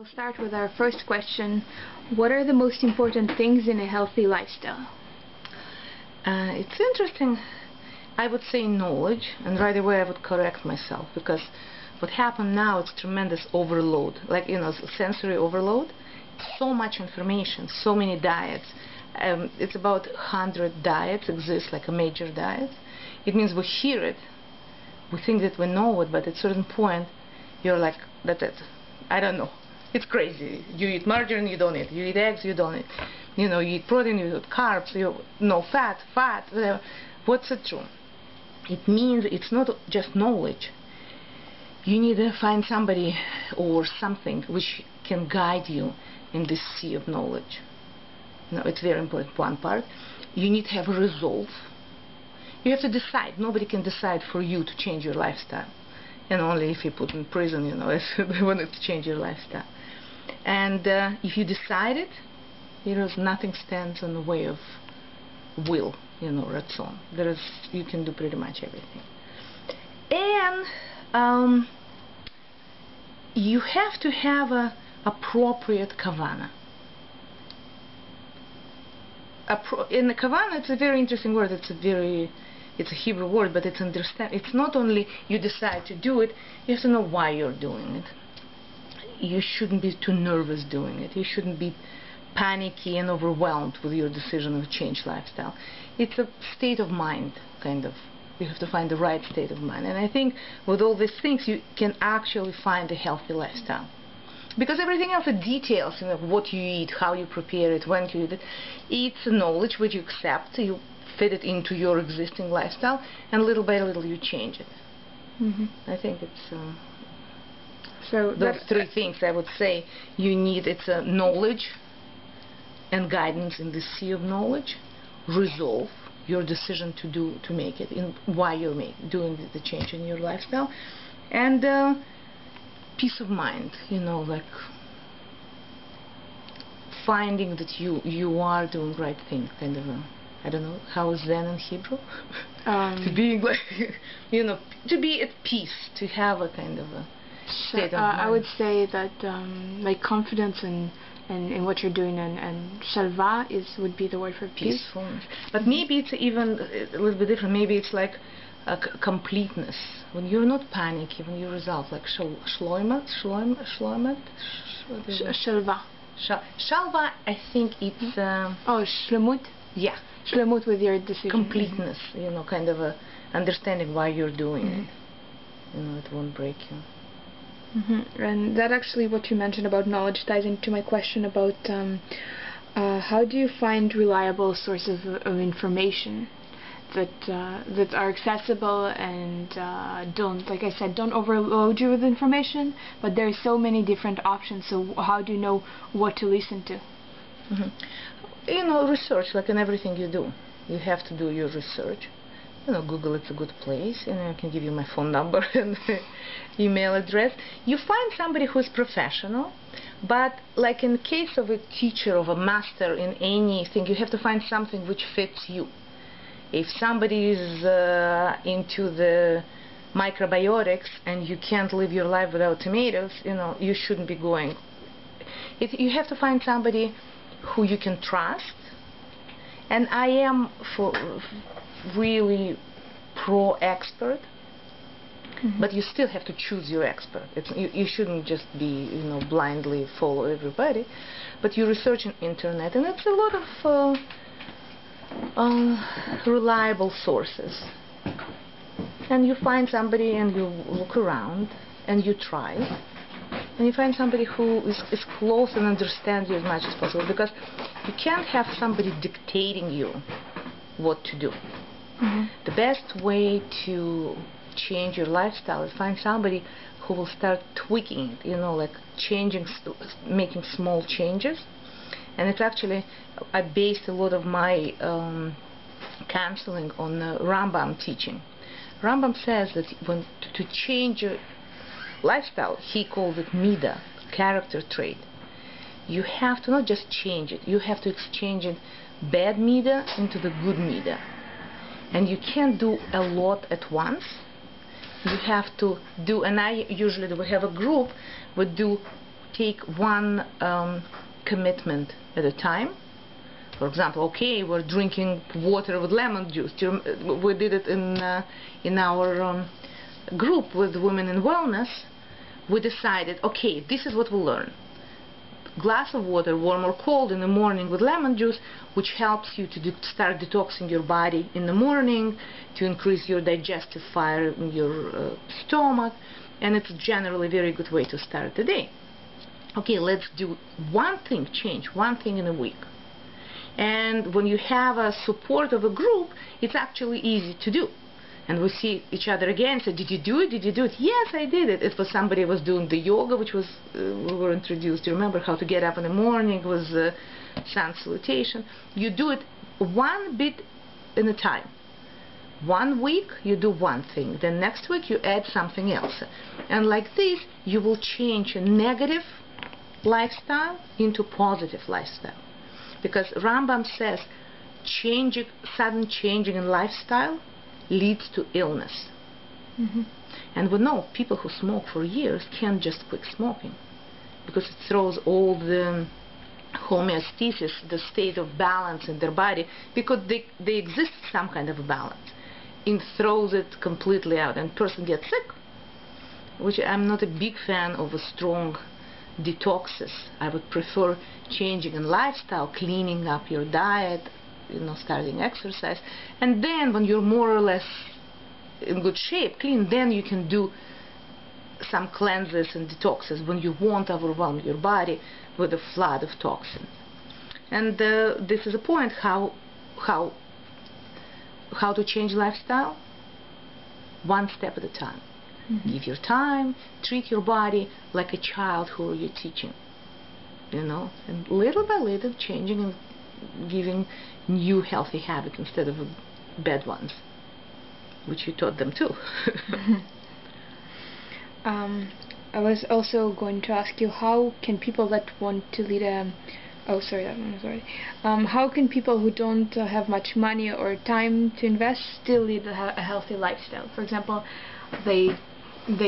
We'll start with our first question. What are the most important things in a healthy lifestyle? It's interesting. I would say knowledge, and right away I would correct myself, because what happened now is tremendous overload, like, sensory overload. So much information, so many diets. It's about 100 diets exist, like a major diet. It means we hear it, we think that we know it, but at a certain point you're like, that's it. I don't know. It's crazy. You eat margarine, you don't eat. You eat eggs, you don't eat. You eat protein, you eat carbs, no fat, whatever. What's it true? It means it's not just knowledge. You need to find somebody or something which can guide you in this sea of knowledge. It's very important, one part. You need to have a resolve. You have to decide. Nobody can decide for you to change your lifestyle. And only if you put in prison, if they wanted to change your lifestyle. And if you decide it, nothing stands in the way of will, ratzon. You can do pretty much everything. And you have to have a appropriate kavana. In the kavana, it's a very interesting word. It's a Hebrew word, but it's not only you decide to do it, you have to know why you're doing it. You shouldn't be too nervous doing it. You shouldn't be panicky and overwhelmed with your decision of change lifestyle. It's a state of mind, kind of. You have to find the right state of mind. And I think with all these things, you can actually find a healthy lifestyle. Because everything else, the details, what you eat, how you prepare it, when you eat it, it's knowledge which you accept, you fit it into your existing lifestyle, and little by little you change it. Mm-hmm. I think it's so those three things I would say you need. It's knowledge and guidance in the sea of knowledge, resolve your decision to make it, in why you're doing the change in your lifestyle, and peace of mind, like finding that you are doing the right thing, kind of I don't know, how is Zen in Hebrew? To be like, to be at peace, to have a kind of a state of mind. I would say that like confidence in what you're doing, and shalva would be the word for peace. Peacefulness. But maybe it's even a little bit different. Maybe it's like a completeness. When you're not panicky, when you resolve, like shalva. Shalva, I think it's... shlemut? Yeah. Shlemut with your decision. Completeness, kind of a understanding why you're doing it. It won't break you. Mm-hmm. And that actually, what you mentioned about knowledge ties into my question about how do you find reliable sources of information that are accessible and don't, like I said, don't overload you with information, but there's so many different options, so how do you know what to listen to? Mm-hmm. Research, like in everything you do. You have to do your research. Google, it's a good place, I can give you my phone number and email address. You find somebody who's professional, but like in case of a teacher, of a master in anything, you have to find something which fits you. If somebody is into the microbiotics and you can't live your life without tomatoes, you shouldn't be going. You have to find somebody who you can trust. And I am really pro-expert, but you still have to choose your expert. You shouldn't just be, blindly follow everybody, but you research on internet, and it's a lot of reliable sources. And you find somebody, and you look around, and you try, and you find somebody who is close and understands you as much as possible, because you can't have somebody dictating you what to do. Mm-hmm. The best way to change your lifestyle is find somebody who will start tweaking it, like changing, making small changes. And it's actually, I based a lot of my counseling on Rambam teaching. Rambam says that when to change your lifestyle, he calls it midah, character trait. You have to not just change it, you have to exchange it, bad midah into the good midah. And you can't do a lot at once. You have to do, and I usually we have a group, we do take one commitment at a time. For example, okay, we're drinking water with lemon juice. We did it in our group with Women in Wellness. We decided, okay, this is what we'll learn. Glass of water, warm or cold, in the morning with lemon juice, which helps you to start detoxing your body in the morning, to increase your digestive fire in your stomach, and it's generally a very good way to start the day. Okay, let's do one thing, change one thing in a week. And when you have a support of a group, it's actually easy to do. And we see each other again and say, did you do it? Did you do it? Yes, I did it. It was somebody was doing the yoga, which was, we were introduced. Do you remember how to get up in the morning was sun salutation? You do it one bit at a time. 1 week you do one thing. Then next week you add something else. And like this, you will change a negative lifestyle into positive lifestyle. Because Rambam says sudden changing in lifestyle leads to illness. Mm-hmm. And we know people who smoke for years can't just quit smoking, because it throws all the homeostasis, the state of balance in their body, because they exist some kind of a balance. It throws it completely out and person gets sick, which I'm not a big fan of a strong detoxes. I would prefer changing in lifestyle, cleaning up your diet, starting exercise, and then when you're more or less in good shape, clean, then you can do some cleanses and detoxes when you won't overwhelm your body with a flood of toxins. And this is a point how to change lifestyle one step at a time. Mm-hmm. Give your time, treat your body like a child who you're teaching, and little by little changing and giving new healthy habits instead of bad ones, which you taught them too. I was also going to ask you, how can people that want to lead how can people who don't have much money or time to invest still lead a healthy lifestyle? For example, they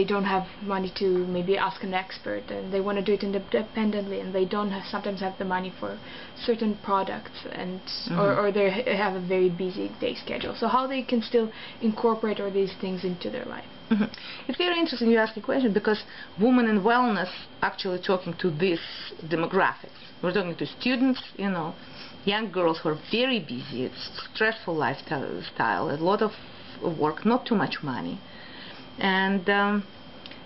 don't have money to maybe ask an expert, and they want to do it independently, and they don't sometimes have the money for certain products, and mm-hmm. or they have a very busy day schedule. So how they can still incorporate all these things into their life? Mm-hmm. It's very interesting you ask the question, because Women in Wellness actually talking to this demographics. We're talking to students, young girls who are very busy. It's stressful lifestyle, a lot of work, not too much money. And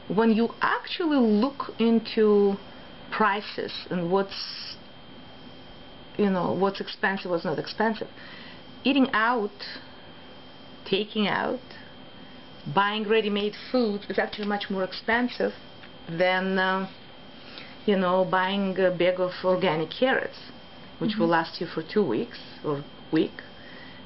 when you actually look into prices and what's expensive, what's not expensive, eating out, taking out, buying ready-made food is actually much more expensive than buying a bag of organic carrots, which mm-hmm. will last you for 2 weeks or week.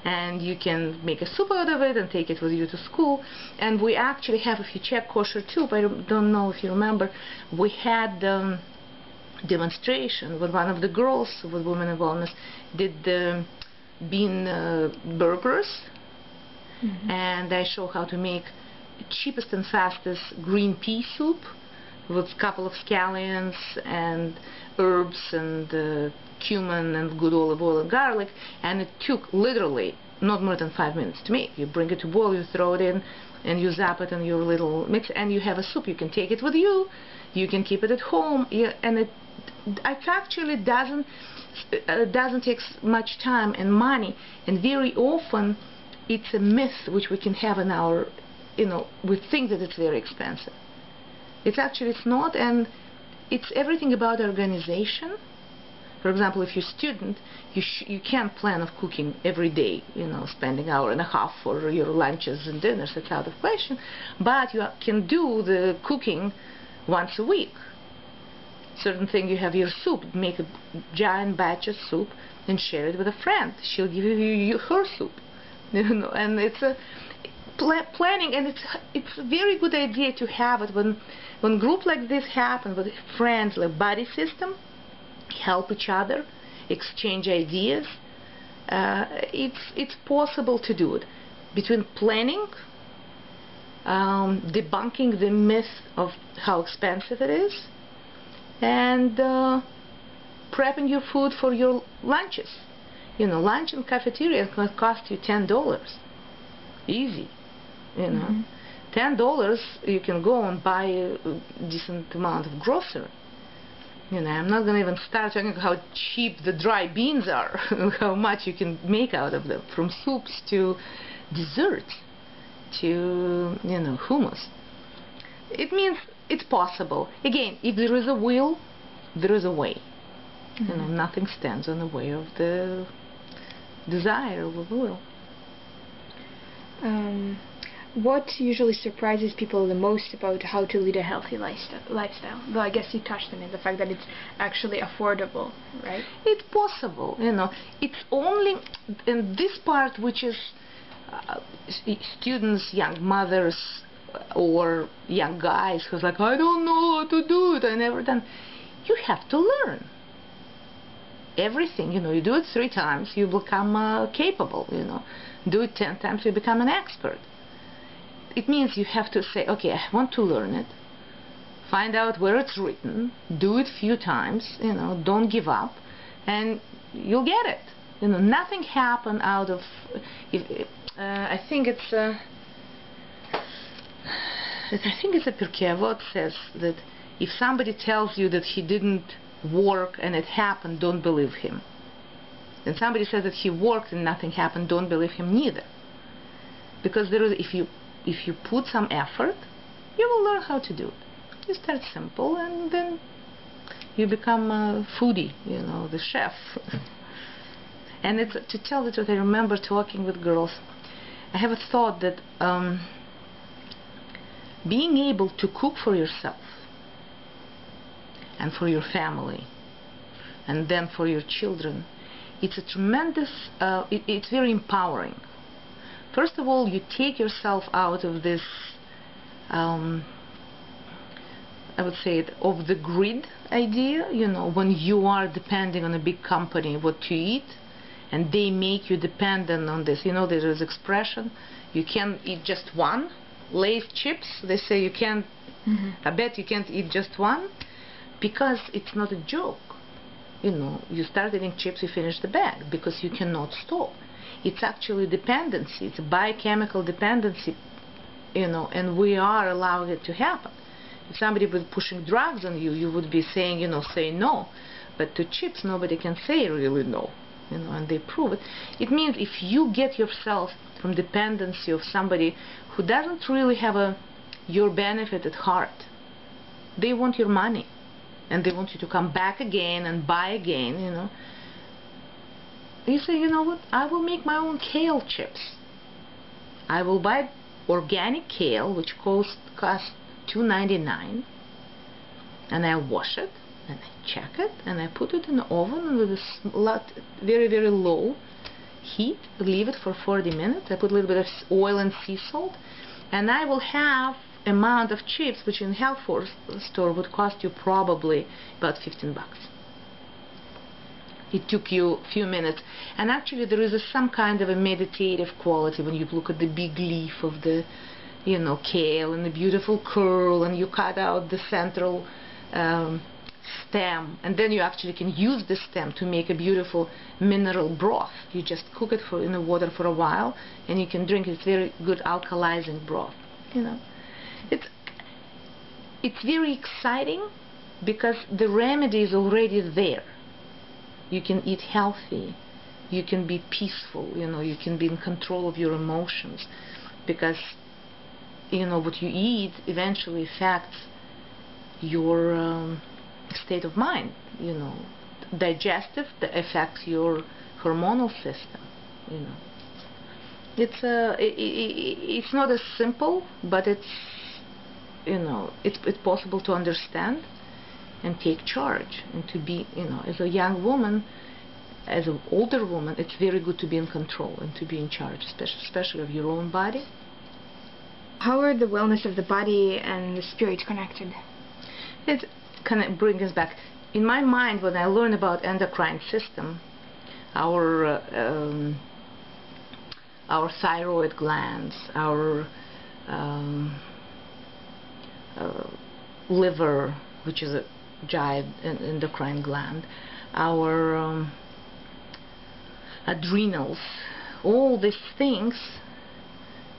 And you can make a soup out of it and take it with you to school. And we actually have, if you check KosherTube, I don't know if you remember, we had demonstration with one of the girls with Women in Wellness did the bean burgers. Mm-hmm. And I show how to make cheapest and fastest green pea soup with a couple of scallions and herbs and cumin and good olive oil and garlic, and it took literally not more than 5 minutes to make. You bring it to boil, you throw it in, and you zap it in your little mix, and you have a soup. You can take it with you, you can keep it at home, and it actually doesn't take much time and money, and very often it's a myth which we can have in our, we think that it's very expensive. It's not, and it's everything about organization. For example, if you're a student, you can't plan of cooking every day, spending 1.5 hours for your lunches and dinners. That's out of question. But you can do the cooking once a week. Certain thing, you have your soup, make a giant batch of soup and share it with a friend. She'll give you her soup, and it's a planning, and it's a very good idea to have it when group like this happen with friends, like buddy system. Help each other, exchange ideas. It's possible to do it. Between planning, debunking the myth of how expensive it is, and prepping your food for your lunches. You know, lunch in cafeteria can cost you $10. Easy, you know. $10, you can go and buy a decent amount of grocery. You know, I'm not going to even start talking about how cheap the dry beans are, how much you can make out of them, from soups to desserts to, you know, hummus. It means it's possible. Again, if there is a will, there is a way. You know, nothing stands in the way of the desire or the will. What usually surprises people the most about how to lead a healthy lifestyle? Though I guess you touched on it, the fact that it's actually affordable, right? It's possible, you know. It's only in this part which is students, young mothers, or young guys who's like, I don't know how to do it, I never done. You have to learn everything. You know, you do it 3 times, you become capable. You know, do it 10 times, you become an expert. It means you have to say, okay, I want to learn it, find out where it's written, do it few times, you know, don't give up, and you'll get it. You know, nothing happened out of, I think it's a Pirkei Avot says that if somebody tells you that he didn't work and it happened, don't believe him. And somebody says that he worked and nothing happened, don't believe him neither. Because there is, if you put some effort, you will learn how to do it. You start simple and then you become a foodie, you know, the chef. And it's, to tell the truth, I remember talking with girls. I have a thought that being able to cook for yourself and for your family and then for your children, it's a tremendous, it's very empowering. First of all, you take yourself out of this, I would say, of the greed idea, you know, when you are depending on a big company what to eat, and they make you dependent on this. You know, there is expression, you can't eat just one. Lay's chips, they say you can't, I bet you can't eat just one, because it's not a joke. You know, you start eating chips, you finish the bag, because you cannot stop. It's actually dependency. It's a biochemical dependency, you know, and we are allowing it to happen. If somebody was pushing drugs on you, you would be saying, you know, say no. But to chips, nobody can say really no, you know, and they prove it. It means if you get yourself from dependency of somebody who doesn't really have your benefit at heart, they want your money, and they want you to come back again and buy again, you know. You say, you know what, I will make my own kale chips. I will buy organic kale, which costs $2.99, and I wash it, and I check it, and I put it in the oven with a very, very low heat, leave it for 40 minutes. I put a little bit of oil and sea salt, and I will have amount of chips which in health food store would cost you probably about $15. It took you a few minutes, and actually there is some kind of a meditative quality when you look at the big leaf of the, you know, kale and the beautiful curl, and you cut out the central stem, and then you actually can use the stem to make a beautiful mineral broth. You just cook it in the water for a while, and you can drink it. It's very good alkalizing broth. You know, it's very exciting because the remedy is already there. You can eat healthy, you can be peaceful, you know, you can be in control of your emotions, because, you know, what you eat eventually affects your state of mind, you know. Digestive affects your hormonal system, you know. It's not as simple, but it's, you know, it's possible to understand and take charge, and to be, you know, as a young woman, as an older woman, it's very good to be in control and to be in charge, especially of your own body. How are the wellness of the body and the spirit connected? It kind of brings us back. In my mind, when I learn about endocrine system, our thyroid glands, our liver, which is a giant endocrine gland, our adrenals, all these things,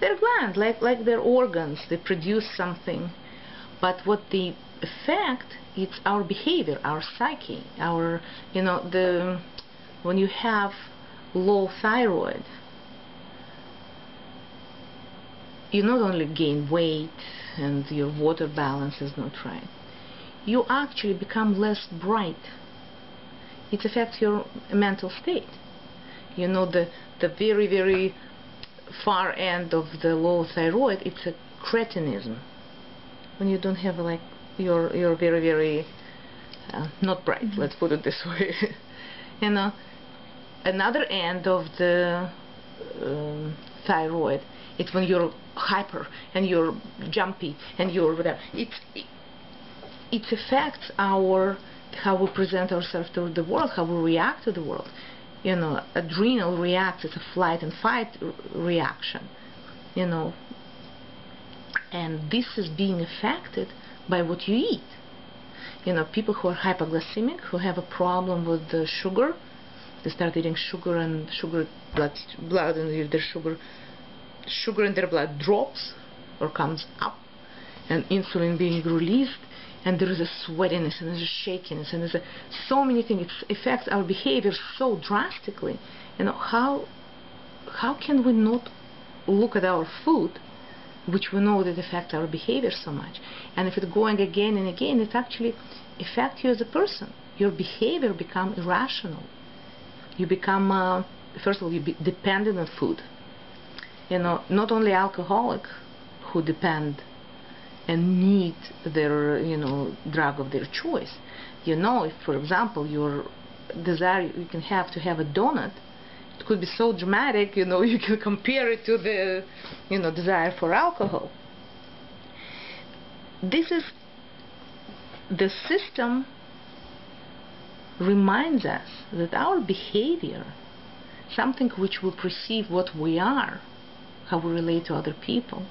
they're glands, like they're organs. They produce something, but what they affect, it's our behavior, our psyche, our, when you have low thyroid, you not only gain weight and your water balance is not right, you actually become less bright. It affects your mental state. The very, very far end of the low thyroid, it's a cretinism. When you don't have, like, you're very, very not bright, let's put it this way. Another end of the thyroid, it's when you're hyper and you're jumpy and you're whatever. It affects how we present ourselves to the world, how we react to the world. Adrenal reacts, it's a flight and fight reaction, and this is being affected by what you eat. People who are hypoglycemic, who have a problem with the sugar, they start eating sugar, and blood in their sugar in their blood drops or comes up, and insulin being released, and there is a sweatiness and there's a shakiness and there's so many things. It affects our behavior so drastically. How can we not look at our food, which we know that affects our behavior so much? And if it's going again and again, it actually affects you as a person. Your behavior becomes irrational. You become, first of all, you be dependent on food. Not only alcoholic who depend and need their, drug of their choice. If, for example, your desire you can have to have a donut, it could be so dramatic, you can compare it to the, desire for alcohol. This is, the system reminds us that our behavior, something which we perceive what we are, how we relate to other people,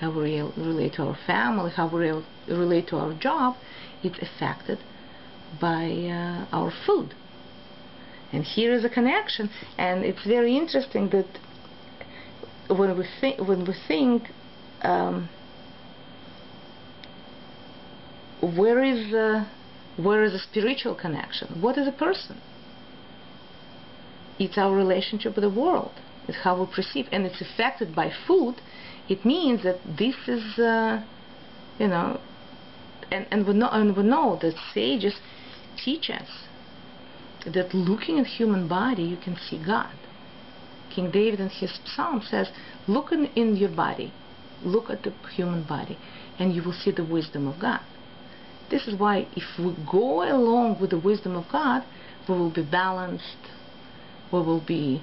how we relate to our family, how we relate to our job, it's affected by our food. And here is a connection, and it's very interesting that when we think where is a spiritual connection? What is a person? It's our relationship with the world. It's how we perceive, and it's affected by food. It means that this is, and we know that sages teach us that looking at human body, you can see God. King David in his psalm says, look in your body, look at the human body, and you will see the wisdom of God. This is why if we go along with the wisdom of God, we will be balanced, we will be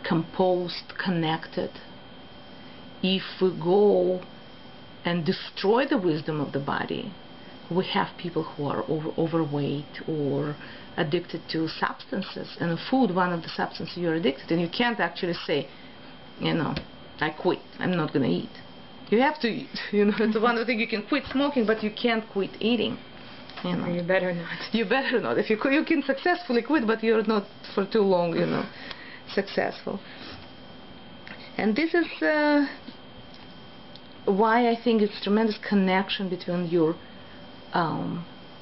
composed, connected. If we go and destroy the wisdom of the body, we have people who are overweight or addicted to substances, and food, one of the substances you're addicted, and you can't actually say, I quit, I'm not going to eat. You have to eat. It's one of the things, you can quit smoking, but you can't quit eating. You better not. You better not. If you can successfully quit, but you're not for too long, successful. And this is why I think it's tremendous connection between your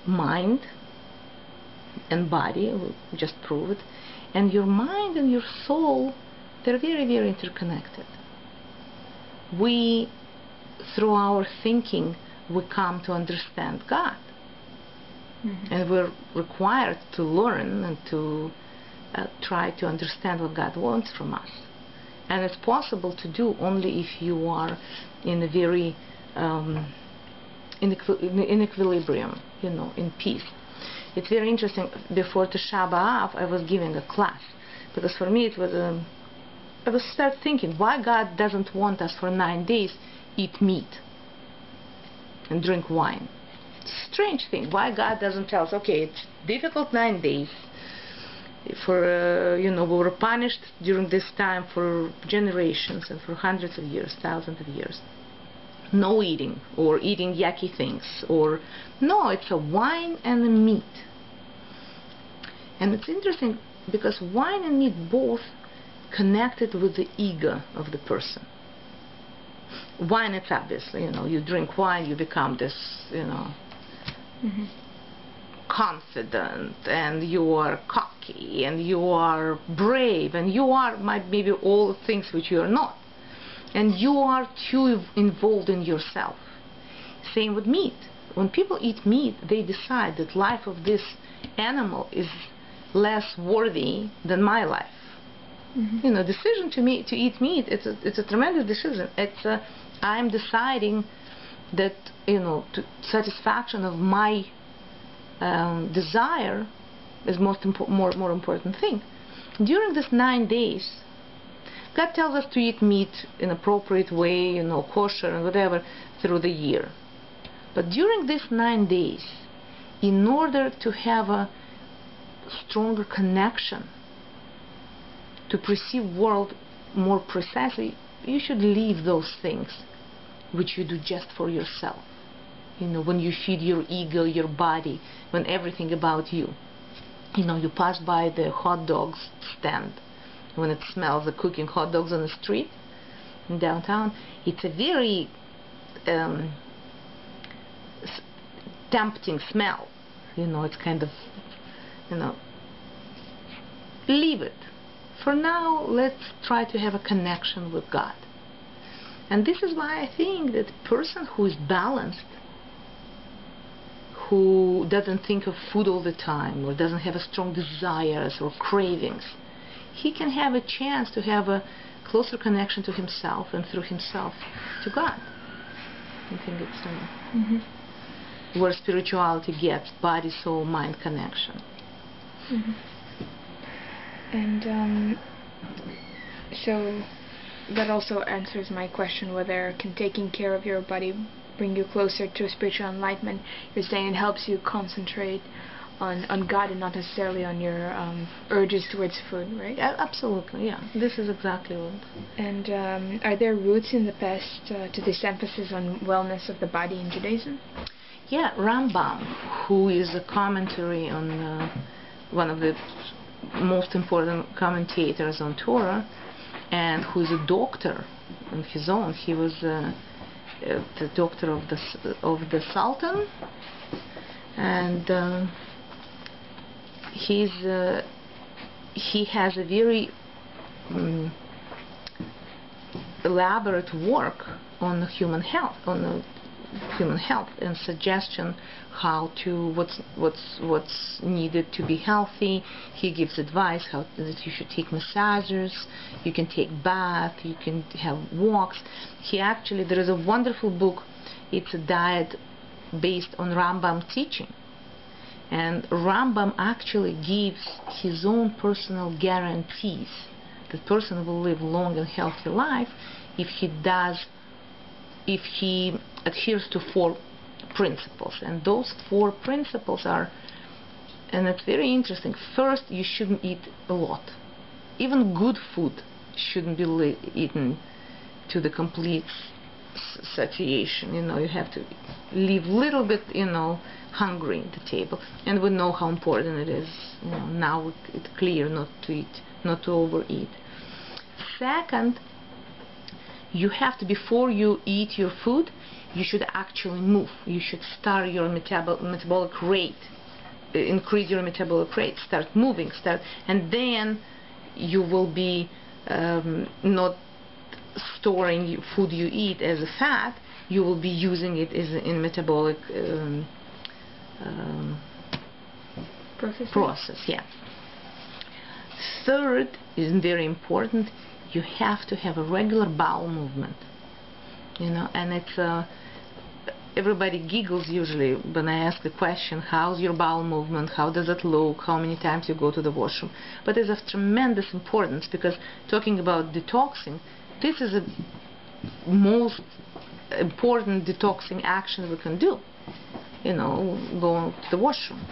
mind and body, we just proved it, and your mind and your soul, they're very, very interconnected. Through our thinking, we come to understand God. And we're required to learn and to try to understand what God wants from us. And it's possible to do only if you are in a very in equilibrium, in peace. It's very interesting. Before Tisha B'Av, I was giving a class, because for me it was I was start thinking why God doesn't want us for 9 days eat meat and drink wine. It's a strange thing. Why God doesn't tell us, okay, it's difficult 9 days. For we were punished during this time for generations and for hundreds of years, thousands of years. no eating or eating yucky things, or no, it's a wine and a meat. And it's interesting because wine and meat both connected with the ego of the person. Wine, it's obviously, you drink wine, you become this, confident, and you are cocky, and you are brave, and you are maybe all the things which you are not. And you are too involved in yourself. Same with meat. When people eat meat, they decide that life of this animal is less worthy than my life. Decision to eat meat, it's a tremendous decision. I'm deciding that to satisfaction of my desire is more important thing. During this 9 days, God tells us to eat meat in appropriate way, kosher and whatever, through the year. But during these 9 days, in order to have a stronger connection, to perceive world more precisely, you should leave those things which you do just for yourself. When you feed your ego, your body, when everything about you. You pass by the hot dogs stand, when it smells of cooking hot dogs on the street in downtown, it's a very tempting smell. It's kind of, leave it. For now, let's try to have a connection with God. And this is why I think that a person who is balanced, who doesn't think of food all the time, or doesn't have a strong desires or cravings, he can have a chance to have a closer connection to himself, and through himself to God. I think it's where spirituality gets body, soul, mind connection. And so that also answers my question whether can taking care of your body bring you closer to a spiritual enlightenment. You're saying it helps you concentrate on God and not necessarily on your urges towards food, right? Yeah, absolutely, yeah. This is exactly what. And are there roots in the past to this emphasis on wellness of the body in Judaism? Yeah, Rambam, who is a commentary on one of the most important commentators on Torah, and who is a doctor on his own. He was the doctor of the Sultan, and he has a very elaborate work on human health, and suggestion how to what's needed to be healthy. He gives advice how that you should take massagers, you can take bath, you can have walks. There is a wonderful book. It's a diet based on Rambam teaching, and Rambam actually gives his own personal guarantees that person will live long and healthy life if he adheres to 4 principles. And those 4 principles are, and it's very interesting. First, you shouldn't eat a lot. Even good food shouldn't be eaten to the complete satiation. You have to leave a little bit, hungry at the table. And we know how important it is. Now it's clear not to eat, not to overeat. Second, you have to, before you eat your food, you should actually move. You should start your metabolic rate, increase your metabolic rate, start moving, and then you will be not storing food you eat as a fat. You will be using it as in metabolic process. Yeah. Third is very important. You have to have a regular bowel movement, and it's everybody giggles usually when I ask the question, how's your bowel movement, how does it look, how many times you go to the washroom. But it's of tremendous importance, because talking about detoxing, this is the most important detoxing action we can do, going to the washroom.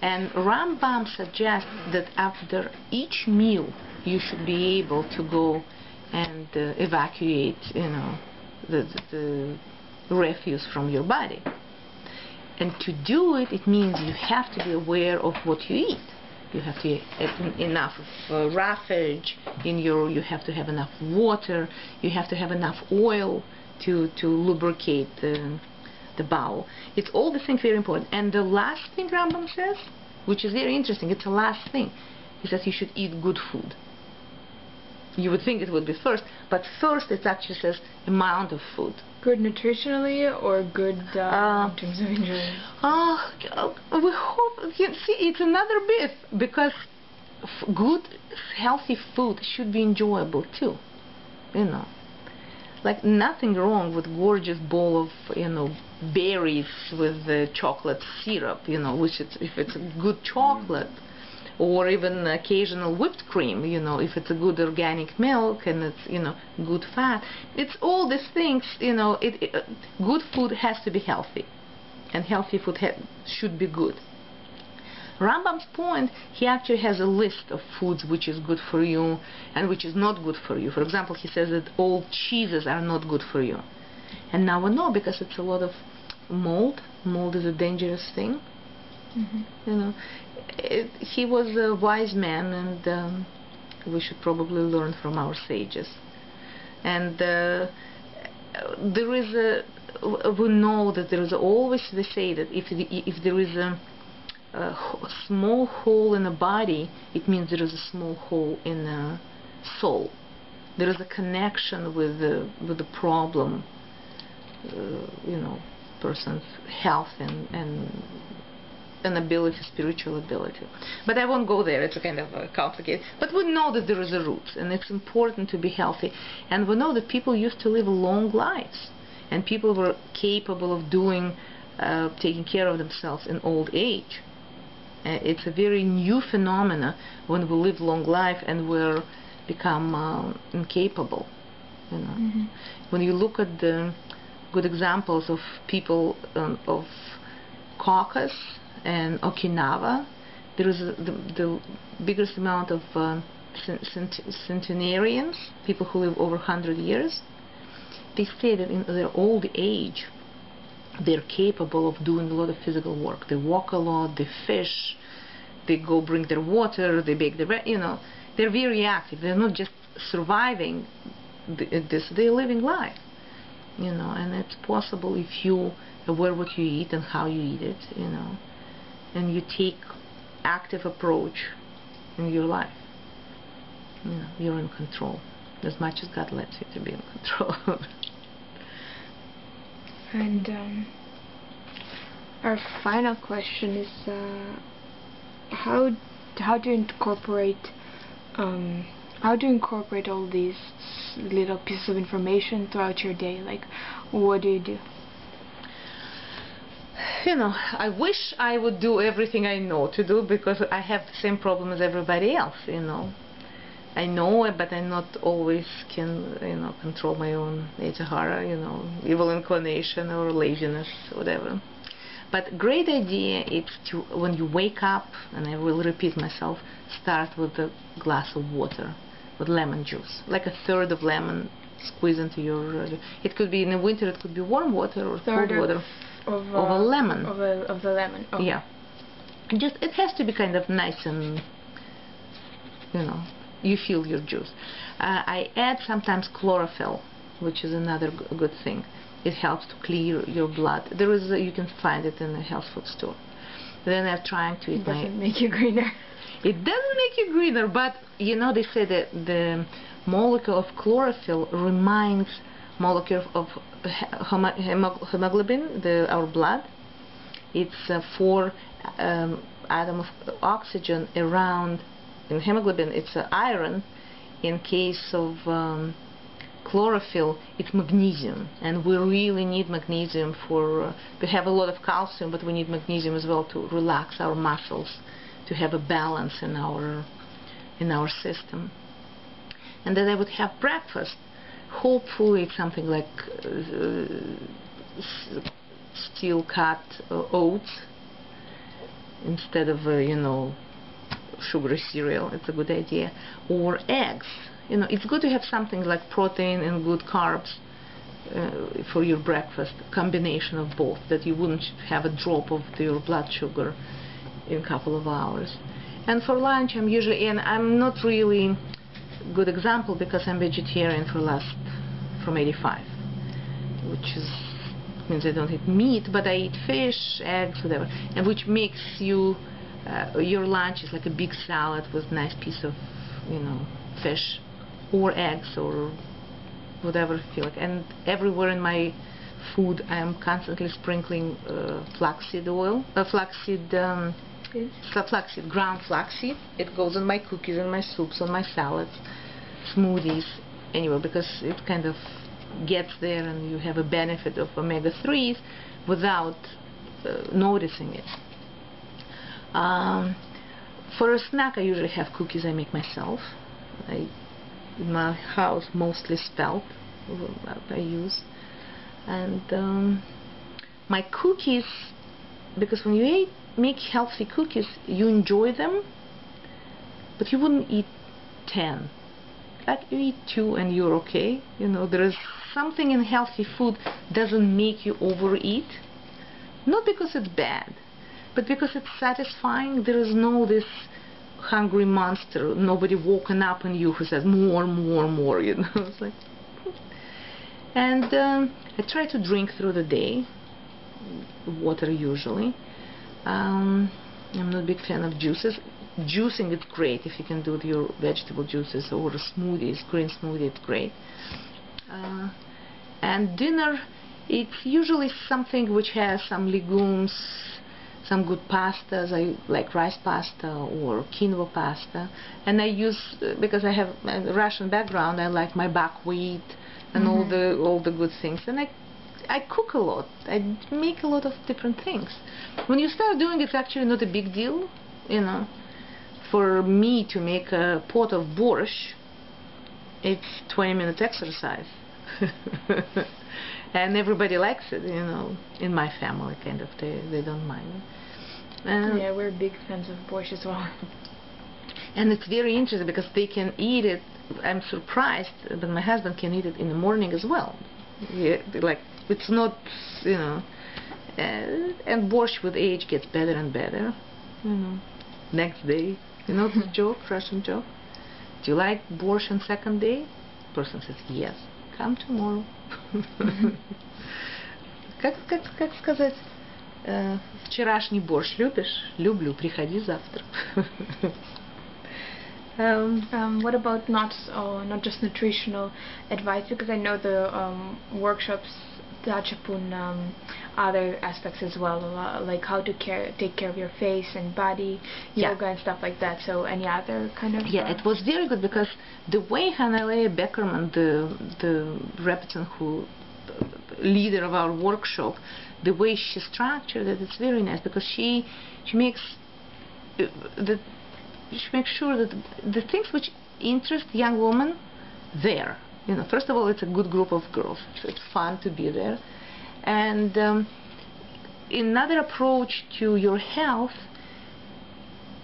And Rambam suggests that after each meal you should be able to go and evacuate, the refuse from your body. And to do it, it means you have to be aware of what you eat. You have to have enough of roughage in you have to have enough water, you have to have enough oil to lubricate the bowel. It's all the things very important. And the last thing Rambam says, which is very interesting, it's the last thing, is that you should eat good food. You would think it would be first, but first it actually says amount of food. Good nutritionally or good in terms of enjoyment? We hope, you see, it's another myth, because good, healthy food should be enjoyable too. You know, like nothing wrong with gorgeous bowl of, you know, berries with chocolate syrup, you know, which if it's a good chocolate. Or even occasional whipped cream, you know, if it's a good organic milk and it's, you know, good fat. It's all these things, you know, good food has to be healthy. And healthy food should be good. Rambam's point, he actually has a list of foods which is good for you and which is not good for you. For example, he says that all cheeses are not good for you. And now we know, because it's a lot of mold. Mold is a dangerous thing. You know, he was a wise man, and we should probably learn from our sages. And there is we know that there is always, they say that if there is a small hole in a body, it means there is a small hole in a soul. There is a connection with the problem, you know, person's health and ability, spiritual ability. But I won't go there, it's kind of complicated. But we know that there is a root, and it's important to be healthy. And we know that people used to live long lives, and people were capable of doing, taking care of themselves in old age. It's a very new phenomena when we live long life and we're become incapable. You know, when you look at the good examples of people of Caucasus and Okinawa, there is the biggest amount of centenarians, people who live over 100 years. They say that in their old age they're capable of doing a lot of physical work. They walk a lot, they fish, they go bring their water, they bake their bread, you know. They're very active. They're not just surviving this, they're living life. You know, and it's possible if you aware what you eat and how you eat it, you know, and you take active approach in your life. You know, you're in control as much as God lets you to be in control. And our final question is how do you incorporate all these little pieces of information throughout your day? Like, what do you do? You know, I wish I would do everything I know to do, because I have the same problem as everybody else, you know. I know it, but I not always can, you know, control my own Yitzhara, you know, evil inclination or laziness, whatever. But great idea is to, when you wake up, and I will repeat myself, start with a glass of water with lemon juice, like a third of lemon, squeeze into your. It could be in the winter. It could be warm water or cold water of a lemon. Of the lemon. Okay. Yeah. Just it has to be kind of nice and, you know, you feel your juice. I add sometimes chlorophyll, which is another good thing. It helps to clear your blood. There is you can find it in a health food store. Then I'm trying to eat It doesn't make you greener. It doesn't make you greener, but you know, they say that the molecule of chlorophyll reminds molecule of hemoglobin, our blood. It's 4 atom of oxygen around. In hemoglobin, it's iron. In case of chlorophyll, it's magnesium, and we really need magnesium for. We have a lot of calcium, but we need magnesium as well to relax our muscles, to have a balance in our system. And then I would have breakfast. Hopefully, it's something like steel cut oats instead of you know, sugary cereal. It's a good idea. Or eggs. You know, it's good to have something like protein and good carbs for your breakfast, combination of both, that you wouldn't have a drop of your blood sugar in a couple of hours. And for lunch, I'm usually, and I'm not really a good example because I'm vegetarian from 85, which means I don't eat meat, but I eat fish, eggs, whatever, and which makes you, your lunch is like a big salad with a nice piece of, fish or eggs or whatever you feel like. And everywhere in my food, I am constantly sprinkling flaxseed oil, ground flaxseed. It goes on my cookies, on my soups, on my salads, smoothies, anyway, because it kind of gets there and you have a benefit of omega-3s without noticing it. For a snack, I usually have cookies I make myself. In my house, mostly spelt I use. And my cookies, because when you make healthy cookies, you enjoy them, but you wouldn't eat 10. Like you eat 2 and you're okay. There is something in healthy food doesn't make you overeat. Not because it's bad, but because it's satisfying. There is no this hungry monster, nobody walking up on you who says more, more, more. It's like. And I try to drink through the day, water usually. I'm not a big fan of juices. Juicing is great if you can do your vegetable juices or smoothies, green smoothie, it's great. And dinner, it's usually something which has some legumes, some good pastas. I like rice pasta or quinoa pasta. And I use, because I have a Russian background, I like my buckwheat and all the good things. And I cook a lot. I make a lot of different things. When you start doing it, it's actually not a big deal, For me to make a pot of borscht, it's 20-minute exercise. And everybody likes it, in my family, kind of. They don't mind. Yeah, we're big fans of borscht as well. And it's very interesting because they can eat it. I'm surprised that my husband can eat it in the morning as well. Yeah, like, it's not, and borscht with age gets better and better. Next day, this joke, Russian joke. Do you like borscht on second day? Person says yes. Come tomorrow. Как сказать? Вчерашний борщ любишь? Люблю. Приходи завтра. What about not just nutritional advice? Because I know the workshops touch upon other aspects as well, like how to take care of your face and body, yoga and stuff like that. So any other kind of... Yeah, it was very good because the way Hannelore Beckerman, the Rebbetzin leader of our workshop, the way she structured it, it's very nice because she makes sure that the things which interest young women there. First of all, it's a good group of girls. So it's fun to be there. And another approach to your health,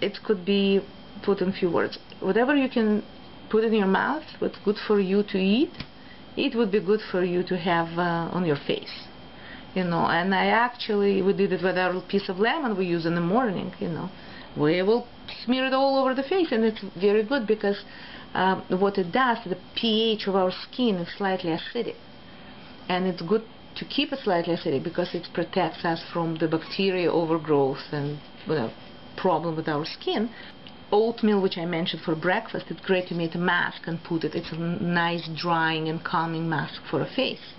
it could be put in few words. Whatever you can put in your mouth, what's good for you to eat, it would be good for you to have on your face. And we did it with our piece of lemon we use in the morning. We will smear it all over the face, and it's very good because what it does, the pH of our skin is slightly acidic, and it's good to keep it slightly acidic because it protects us from the bacteria overgrowth and problem with our skin. Oatmeal, which I mentioned for breakfast, it's great to make a mask and put it. It's a nice drying and calming mask for a face.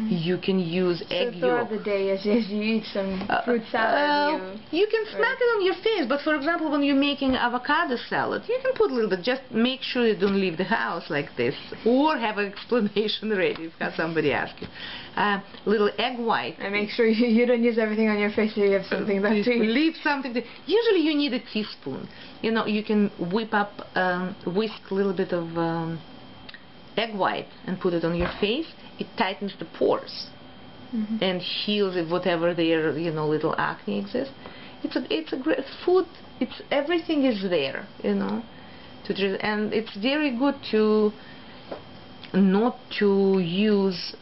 You can use egg yolk. Throughout the day, as you eat some fruit salad, you can smack it on your face. But for example, when you're making avocado salad, you can put a little bit. Just make sure you don't leave the house like this, or have an explanation ready if somebody asks you. Little egg white. And make sure you don't use everything on your face. So you have something that to eat. Leave something. Usually, you need a teaspoon. You can whisk a little bit of egg white and put it on your face. It tightens the pores and heals whatever their little acne exists. It's a great food. Everything is there, and it's very good to not to use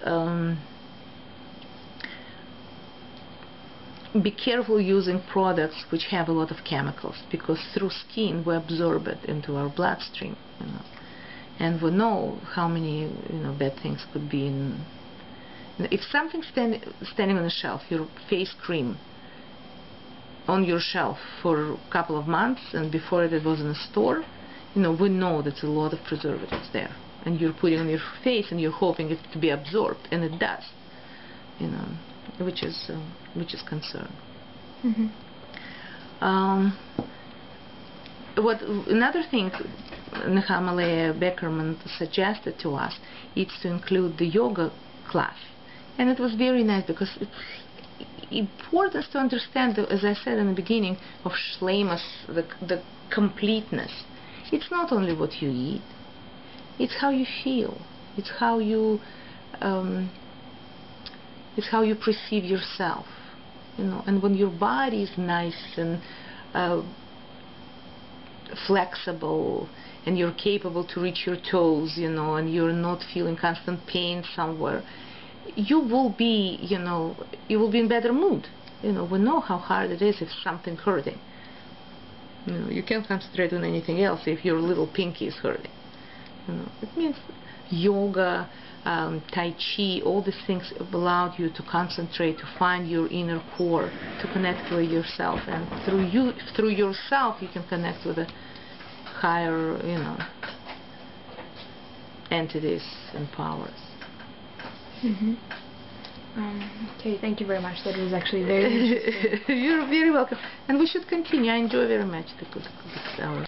be careful using products which have a lot of chemicals, because through skin we absorb it into our bloodstream, and we know how many bad things could be in. If something's standing on a shelf, your face cream on your shelf for a couple of months, and before it was in a store, we know there's a lot of preservatives there, and you're putting on your face and you're hoping it to be absorbed, and it does, which is concern. Mm-hmm. Another thing Nehemiah Beckerman suggested to us is to include the yoga class, and it was very nice, because it's important to understand, as I said in the beginning, of shleimus, the completeness. It's not only what you eat, it's how you feel, it's how you perceive yourself, and when your body is nice and flexible, and you're capable to reach your toes, and you're not feeling constant pain somewhere, you will be in better mood. We know how hard it is if something's hurting. You can't concentrate on anything else if your little pinky is hurting. It means yoga, tai chi, all these things allowed you to concentrate, to find your inner core, to connect with yourself, and through yourself you can connect with the higher entities and powers. Mm-hmm. Okay, thank you very much. That was actually very interesting. You're very welcome. And we should continue. I enjoy very much our